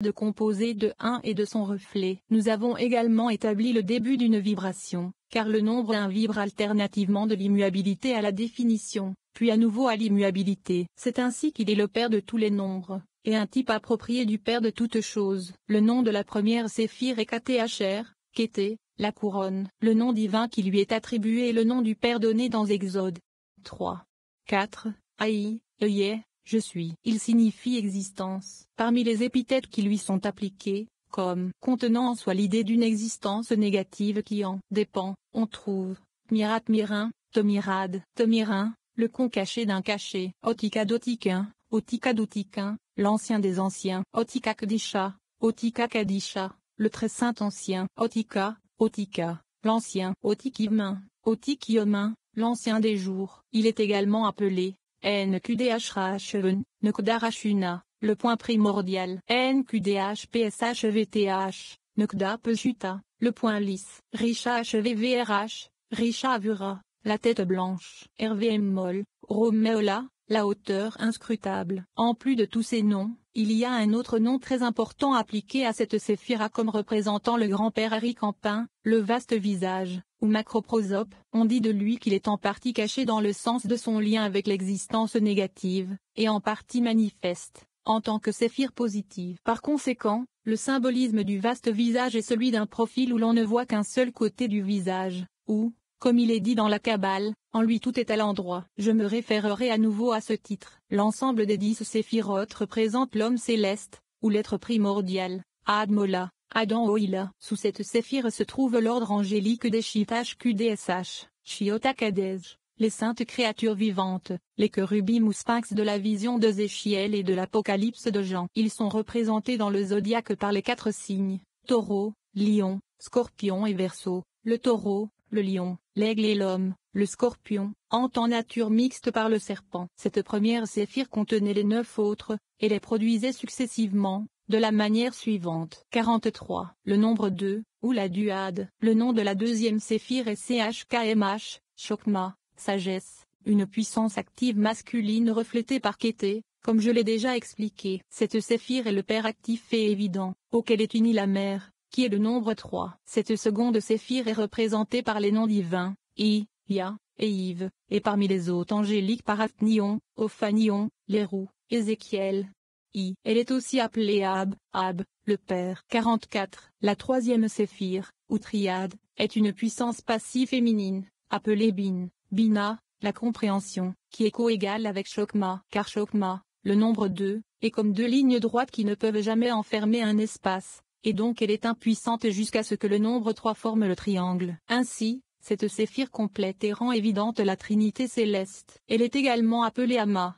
de composé de 1 et de son reflet. Nous avons également établi le début d'une vibration, car le nombre 1 vibre alternativement de l'immuabilité à la définition, puis à nouveau à l'immuabilité. C'est ainsi qu'il est le père de tous les nombres, et un type approprié du père de toutes choses. Le nom de la première séphir est KTHR, Kété, la couronne. Le nom divin qui lui est attribué est le nom du Père donné dans Exode 3. 4, Aïe, Eyeh, je suis. Il signifie existence. Parmi les épithètes qui lui sont appliquées, comme contenant en soi l'idée d'une existence négative qui en dépend, on trouve Mirat Mirin, Tomirad, Tomirin, le con caché d'un cachet, Otika Dotiquin, l'ancien des anciens, Otika Kadisha, le très saint ancien, Otika, l'ancien, Otikiomin, l'ancien des jours. Il est également appelé NQDHRHEN, Nukdarashuna, le point primordial, NQDHPSHVTH, Nukda Peshuta, le point lisse, Risha HVVRH, Risha Avura, la tête blanche, RVM Mol, Romeola, la hauteur inscrutable. En plus de tous ces noms, il y a un autre nom très important appliqué à cette séphira comme représentant le grand-père Aricampin, le vaste visage, ou macroprosope. On dit de lui qu'il est en partie caché dans le sens de son lien avec l'existence négative, et en partie manifeste, en tant que séphir positive. Par conséquent, le symbolisme du vaste visage est celui d'un profil où l'on ne voit qu'un seul côté du visage, ou, comme il est dit dans la Kabbale, en lui tout est à l'endroit. Je me référerai à nouveau à ce titre. L'ensemble des 10 séphirotes représente l'homme céleste, ou l'être primordial, Admola, Adam Oila. Sous cette séphire se trouve l'ordre angélique des Shitash QDSH, Shiota Kadej, les saintes créatures vivantes, les chérubim ou sphinx de la vision de Zéchiel et de l'Apocalypse de Jean. Ils sont représentés dans le zodiaque par les 4 signes, Taureau, Lion, Scorpion et Verseau. Le Taureau, le lion, l'aigle et l'homme, le scorpion, en nature mixte par le serpent. Cette première séphire contenait les 9 autres, et les produisait successivement, de la manière suivante. 43. Le nombre 2, ou la duade. Le nom de la deuxième séphire est CHKMH, Chokma, sagesse, une puissance active masculine reflétée par Kété, comme je l'ai déjà expliqué. Cette séphire est le père actif et évident, auquel est unie la mère, qui est le nombre 3. Cette seconde séphire est représentée par les noms divins, Ya, et Yves, et parmi les hôtes angéliques par Athnion, Ophanion, Lérou, Ézéchiel. Elle est aussi appelée Ab, le Père. 44. La troisième séphire, ou triade, est une puissance passive féminine, appelée Bina, la compréhension, qui est coégale avec Chokma, car Chokma, le nombre 2, est comme 2 lignes droites qui ne peuvent jamais enfermer un espace. Et donc elle est impuissante jusqu'à ce que le nombre 3 forme le triangle. Ainsi, cette séphire complète et rend évidente la Trinité céleste. Elle est également appelée Ama,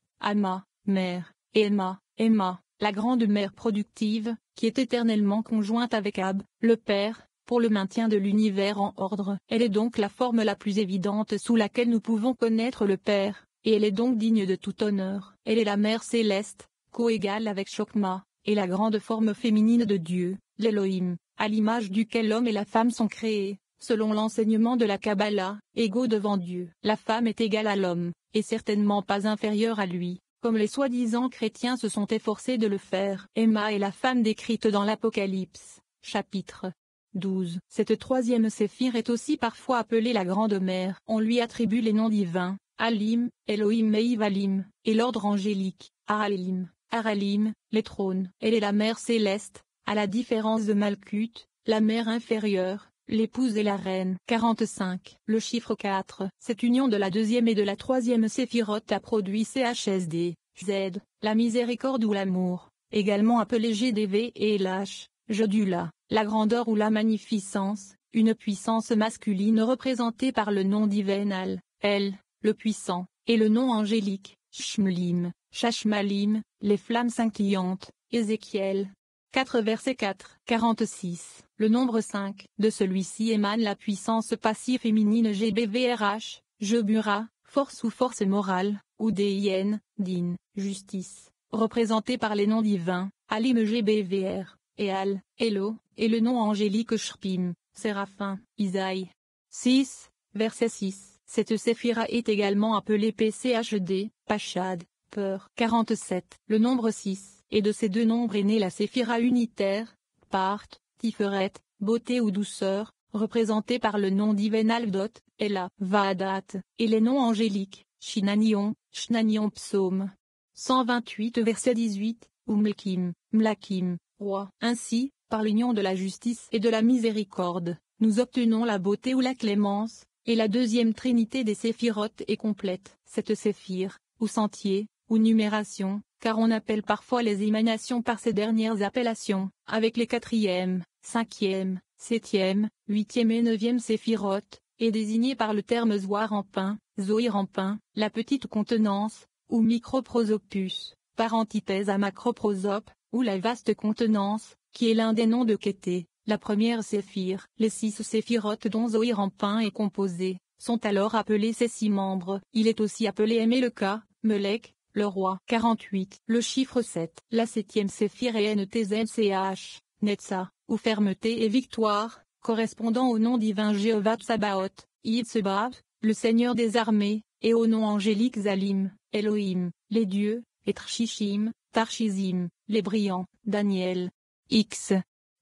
mère, et Emma, la grande mère productive, qui est éternellement conjointe avec Ab, le Père, pour le maintien de l'univers en ordre. Elle est donc la forme la plus évidente sous laquelle nous pouvons connaître le Père, et elle est donc digne de tout honneur. Elle est la mère céleste, coégale avec Chokma, et la grande forme féminine de Dieu, l'Elohim, à l'image duquel l'homme et la femme sont créés, selon l'enseignement de la Kabbalah, égaux devant Dieu. La femme est égale à l'homme, et certainement pas inférieure à lui, comme les soi-disant chrétiens se sont efforcés de le faire. Emma est la femme décrite dans l'Apocalypse, chapitre 12. Cette troisième séphire est aussi parfois appelée la Grande Mère. On lui attribue les noms divins, Alim, Elohim et Ivalim, et l'ordre angélique, Aralim, les trônes. Elle est la mère céleste, à la différence de Malkut, la mère inférieure, l'épouse et la reine. 45. Le chiffre 4. Cette union de la deuxième et de la troisième séphirote a produit CHSD, Z, la miséricorde ou l'amour, également appelé GDV et LH, Jodula, la grandeur ou la magnificence, une puissance masculine représentée par le nom divinal, El, le puissant, et le nom angélique, Shmlim, Shashmalim, les flammes scintillantes, Ézéchiel. 4 verset 4. 46. Le nombre 5. De celui-ci émane la puissance passive féminine GBVRH, Jebura, force ou force morale, ou DIN, Din, justice, représentée par les noms divins, Alim GBVR, et Al, Elo, et le nom angélique Shpim, Séraphin, Isaïe. 6. Verset 6. Cette séphira est également appelée PCHD, Pachad, peur. 47. Le nombre 6. et de ces deux nombres est née la séphira unitaire, Part, Tiferet, beauté ou douceur, représentée par le nom divin Alvdot, Ella, Vaadat, et les noms angéliques, Shinanion, Shnanion psaume. 128 verset 18, ou Mlakim, Mlakim, roi. Ainsi, par l'union de la justice et de la miséricorde, nous obtenons la beauté ou la clémence, et la deuxième trinité des séphirotes est complète. Cette séphire, ou sentier, ou numération, car on appelle parfois les émanations par ces dernières appellations, avec les 4e, 5e, 7e, 8e et 9e séphirotes, est désignée par le terme zoar en pain, zoïr en pain, la petite contenance, ou microprosopus, par antithèse à macroprosope, ou la vaste contenance, qui est l'un des noms de Kété, la première séphire. Les 6 séphirotes dont zoïr en pain est composé, sont alors appelés ses 6 membres. Il est aussi appelé Meleka, Melek, le roi. 48. Le chiffre 7. La 7e séphire est NTZCH, Netza, ou fermeté et victoire, correspondant au nom divin Jéhovah Tsabaoth, Yitzhak, le Seigneur des armées, et au nom angélique Zalim, Elohim, les dieux, et Trshishim, Tarshizim, les brillants, Daniel. X.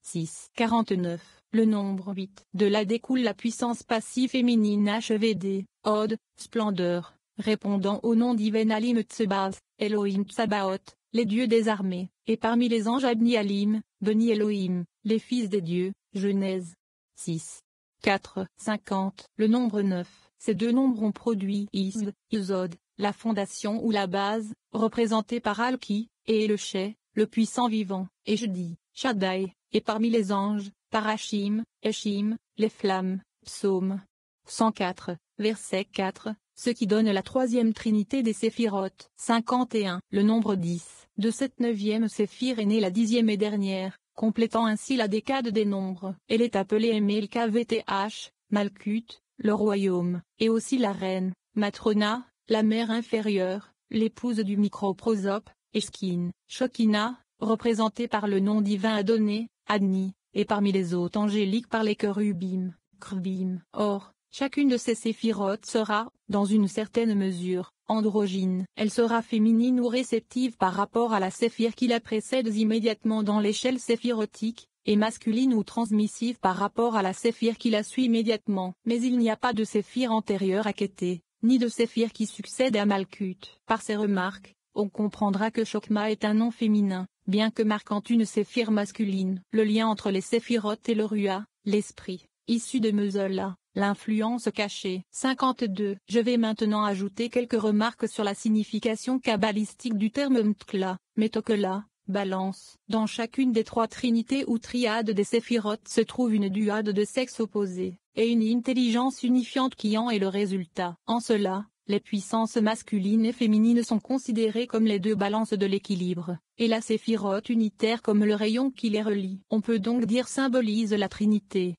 6. 49. Le nombre 8. De là découle la puissance passive féminine HVD, Od, splendeur, répondant au nom divin Alim Tsebaz, Elohim Tsabaoth, les dieux des armées, et parmi les anges Abni Alim, Beni Elohim, les fils des dieux, Genèse. 6. 4. 50. Le nombre 9. Ces deux nombres ont produit Isv, Isod, la fondation ou la base, représentée par Alki, et le Shé, le puissant vivant, et Jdi, Shaddai, et parmi les anges, par Hashim, Eshim, les flammes, psaume. 104, verset 4, ce qui donne la troisième trinité des séphirotes. 51. Le nombre 10. De cette 9e séphire est née la 10e et dernière, complétant ainsi la décade des nombres. Elle est appelée MLKVTH, Malkut, le royaume, et aussi la reine, Matrona, la mère inférieure, l'épouse du microprosope, Eshkin, Shokina, représentée par le nom divin Adonné, Adni, et parmi les hôtes angéliques par les chérubim, Krvim. Or, chacune de ces séphirotes sera, dans une certaine mesure, androgyne. Elle sera féminine ou réceptive par rapport à la séphire qui la précède immédiatement dans l'échelle séphirotique, et masculine ou transmissive par rapport à la séphire qui la suit immédiatement. Mais il n'y a pas de séphire antérieure à Kété, ni de séphire qui succède à Malkut. Par ces remarques, on comprendra que Chokma est un nom féminin, bien que marquant une séphire masculine. Le lien entre les séphirotes et le Rua, l'esprit, issu de Mezola, l'influence cachée. 52. Je vais maintenant ajouter quelques remarques sur la signification kabbalistique du terme Mtkla, Metokela, balance. Dans chacune des 3 trinités ou triades des séphirotes se trouve une duade de sexe opposé, et une intelligence unifiante qui en est le résultat. En cela, les puissances masculines et féminines sont considérées comme les 2 balances de l'équilibre, et la séphirote unitaire comme le rayon qui les relie. On peut donc dire symbolise la Trinité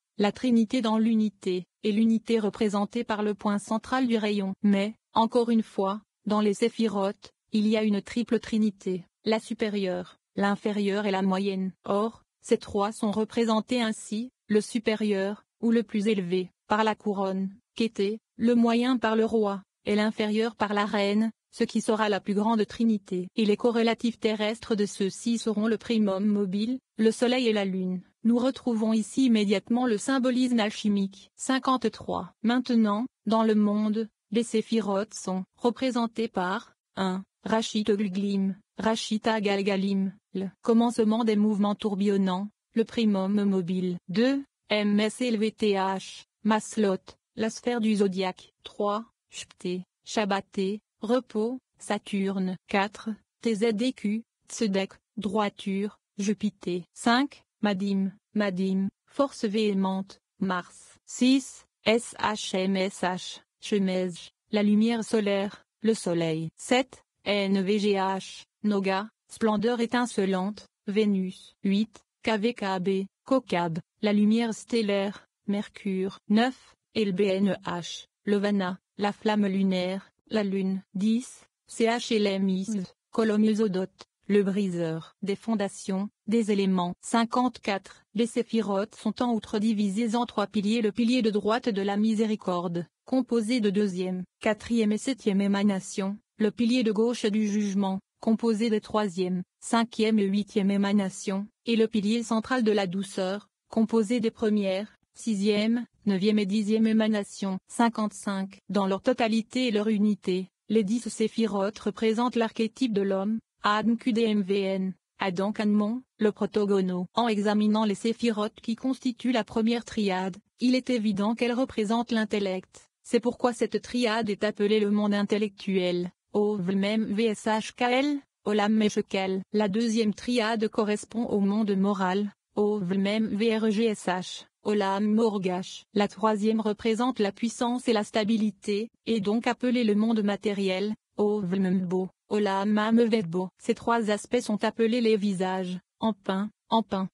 dans l'unité, et l'unité représentée par le point central du rayon. Mais, encore une fois, dans les séphirotes, il y a une triple trinité, la supérieure, l'inférieure et la moyenne. Or, ces 3 sont représentés ainsi, le supérieur, ou le plus élevé, par la couronne, Kété, le moyen par le roi, et l'inférieur par la reine, ce qui sera la plus grande trinité. Et les corrélatifs terrestres de ceux-ci seront le primum mobile, le soleil et la lune. Nous retrouvons ici immédiatement le symbolisme alchimique. 53. Maintenant, dans le monde, les séphirotes sont représentés par 1. Rachit Glglim, Rachita Galgalim, le commencement des mouvements tourbillonnants, le primum mobile. 2. MSLVTH, Maslot, la sphère du zodiaque. 3. Shpté, Shabbaté, repos, Saturne. 4. TZDQ, Tzedek, droiture, Jupiter. 5. Madim, force véhémente, Mars. 6. SHMSH, Shemej, la lumière solaire, le soleil. 7. NVGH, Noga, splendeur étincelante, Vénus. 8. KVKB, Kokab, la lumière stellaire, Mercure. 9. LBNH, Levana, la flamme lunaire, la lune. 10. CHLMISV, Colomyosodot, le briseur des fondations, des éléments. 54. Les séphirotes sont en outre divisés en 3 piliers. Le pilier de droite de la miséricorde, composé de 2e, 4e et 7e émanations, le pilier de gauche du jugement, composé des troisième, cinquième et huitième émanations, et le pilier central de la douceur, composé des premières, sixième, neuvième et dixième émanations. 55. Dans leur totalité et leur unité, les 10 séphirotes représentent l'archétype de l'homme, Adnkudmvn, Adam Kanmon, le protogono. En examinant les séphirotes qui constituent la première triade, il est évident qu'elles représentent l'intellect. C'est pourquoi cette triade est appelée le monde intellectuel, Ovlmem Vshkl, Olam Meshkel. La deuxième triade correspond au monde moral, Ovlmem Vrgsh, Olam Morgash. La troisième représente la puissance et la stabilité, et donc appelée le monde matériel, Ovlmembo, Olam Mamevedbo. Ces trois aspects sont appelés les visages, en pain.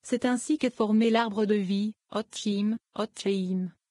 C'est ainsi qu'est formé l'arbre de vie, Otchim.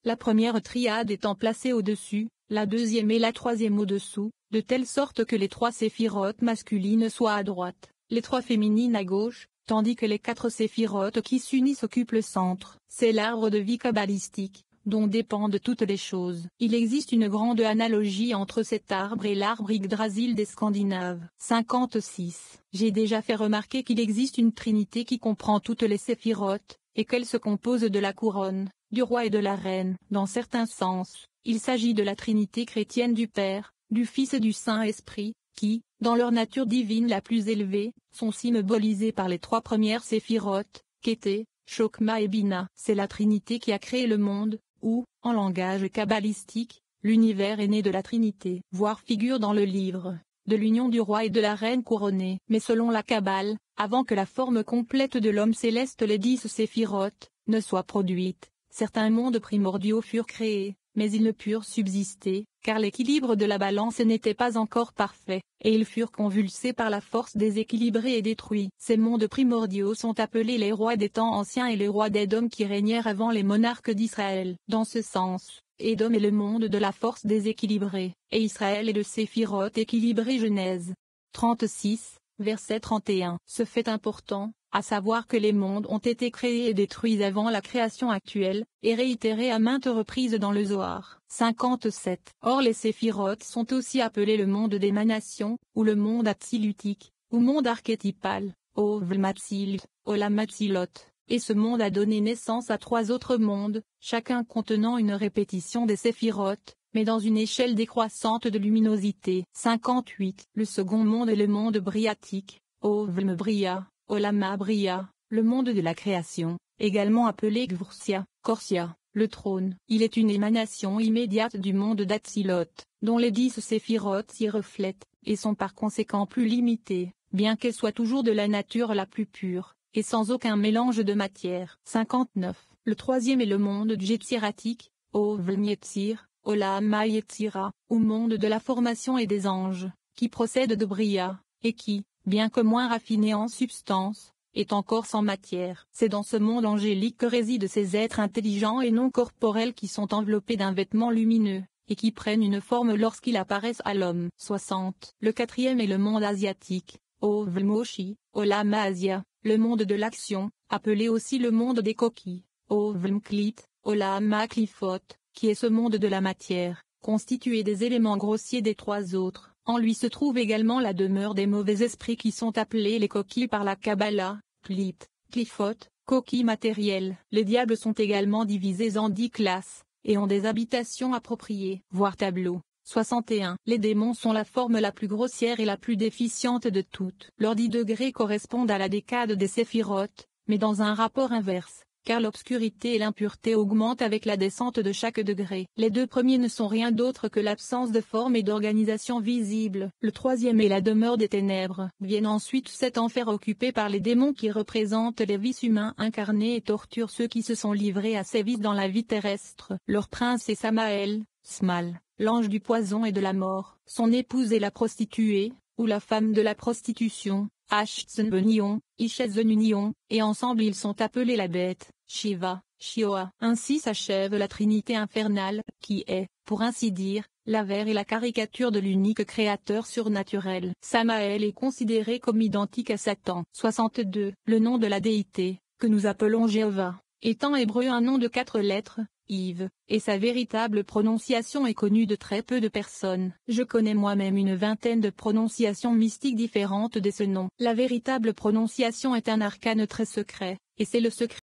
La première triade étant placée au-dessus, la deuxième et la troisième au-dessous, de telle sorte que les trois séphirotes masculines soient à droite, les trois féminines à gauche, tandis que les quatre séphirotes qui s'unissent occupent le centre. C'est l'arbre de vie kabbalistique, dont dépendent toutes les choses. Il existe une grande analogie entre cet arbre et l'arbre Yggdrasil des Scandinaves. 56. J'ai déjà fait remarquer qu'il existe une trinité qui comprend toutes les séphirotes, et qu'elle se compose de la couronne, du roi et de la reine. Dans certains sens, il s'agit de la trinité chrétienne du Père, du Fils et du Saint-Esprit, qui, dans leur nature divine la plus élevée, sont symbolisés par les trois premières séphirotes, Kété, Chokma et Bina. C'est la trinité qui a créé le monde, ou, en langage kabbalistique, l'univers est né de la trinité. Voir figure dans le livre de l'union du roi et de la reine couronnée. Mais selon la Kabbale, avant que la forme complète de l'homme céleste, les 10 séphirotes, ne soit produite, certains mondes primordiaux furent créés, mais ils ne purent subsister, car l'équilibre de la balance n'était pas encore parfait, et ils furent convulsés par la force déséquilibrée et détruits. Ces mondes primordiaux sont appelés les rois des temps anciens et les rois d'Édom qui régnèrent avant les monarques d'Israël. Dans ce sens, Édom est le monde de la force déséquilibrée, et Israël est le séphirote équilibré. Genèse 36, verset 31. Ce fait important, à savoir que les mondes ont été créés et détruits avant la création actuelle, est réitéré à maintes reprises dans le Zohar. 57. Or les séphirotes sont aussi appelés le monde d'émanation, ou le monde atzilutique, ou monde archétypal, Ovlmatzilut, Olamatzilot. Et ce monde a donné naissance à 3 autres mondes, chacun contenant une répétition des séphirotes, mais dans une échelle décroissante de luminosité. 58. Le second monde est le monde briatique, Ovlm Bria, Olama Bria, le monde de la création, également appelé Gvursia, Korsia, le trône. Il est une émanation immédiate du monde d'Atzilot, dont les 10 séphirotes s'y reflètent, et sont par conséquent plus limitées, bien qu'elles soient toujours de la nature la plus pure, et sans aucun mélange de matière. 59. Le troisième est le monde du Yetziratique, Ovlm Yetzir, Olama Yetzira, ou monde de la formation et des anges, qui procède de Bria, et qui, bien que moins raffiné en substance, est encore sans matière. C'est dans ce monde angélique que résident ces êtres intelligents et non corporels qui sont enveloppés d'un vêtement lumineux, et qui prennent une forme lorsqu'ils apparaissent à l'homme. 60. Le quatrième est le monde asiatique, Ovlmoshi, Olama Asia, le monde de l'action, appelé aussi le monde des coquilles, Ovlmklit, Olama Klifot, qui est ce monde de la matière, constitué des éléments grossiers des 3 autres. En lui se trouve également la demeure des mauvais esprits qui sont appelés les coquilles par la Kabbalah, Klit, Klifot, coquilles matérielles. Les diables sont également divisés en 10 classes, et ont des habitations appropriées. Voir tableau. 61. Les démons sont la forme la plus grossière et la plus déficiente de toutes. Leurs 10 degrés correspondent à la décade des séphirotes, mais dans un rapport inverse, car l'obscurité et l'impureté augmentent avec la descente de chaque degré. Les 2 premiers ne sont rien d'autre que l'absence de forme et d'organisation visible. Le troisième est la demeure des ténèbres. Viennent ensuite 7 enfers occupés par les démons qui représentent les vices humains incarnés et torturent ceux qui se sont livrés à ces vices dans la vie terrestre. Leur prince est Samaël, Smal, l'ange du poison et de la mort. Son épouse est la prostituée, ou la femme de la prostitution, Ashtzunbenion, Ishezununion, et ensemble ils sont appelés la bête, Shiva, Shioa. Ainsi s'achève la trinité infernale, qui est, pour ainsi dire, l'avers et la caricature de l'unique créateur surnaturel. Samaël est considéré comme identique à Satan. 62. Le nom de la déité, que nous appelons Jéhovah, est en hébreu un nom de 4 lettres, Yves, et sa véritable prononciation est connue de très peu de personnes. Je connais moi-même une vingtaine de prononciations mystiques différentes de ce nom. La véritable prononciation est un arcane très secret, et c'est le secret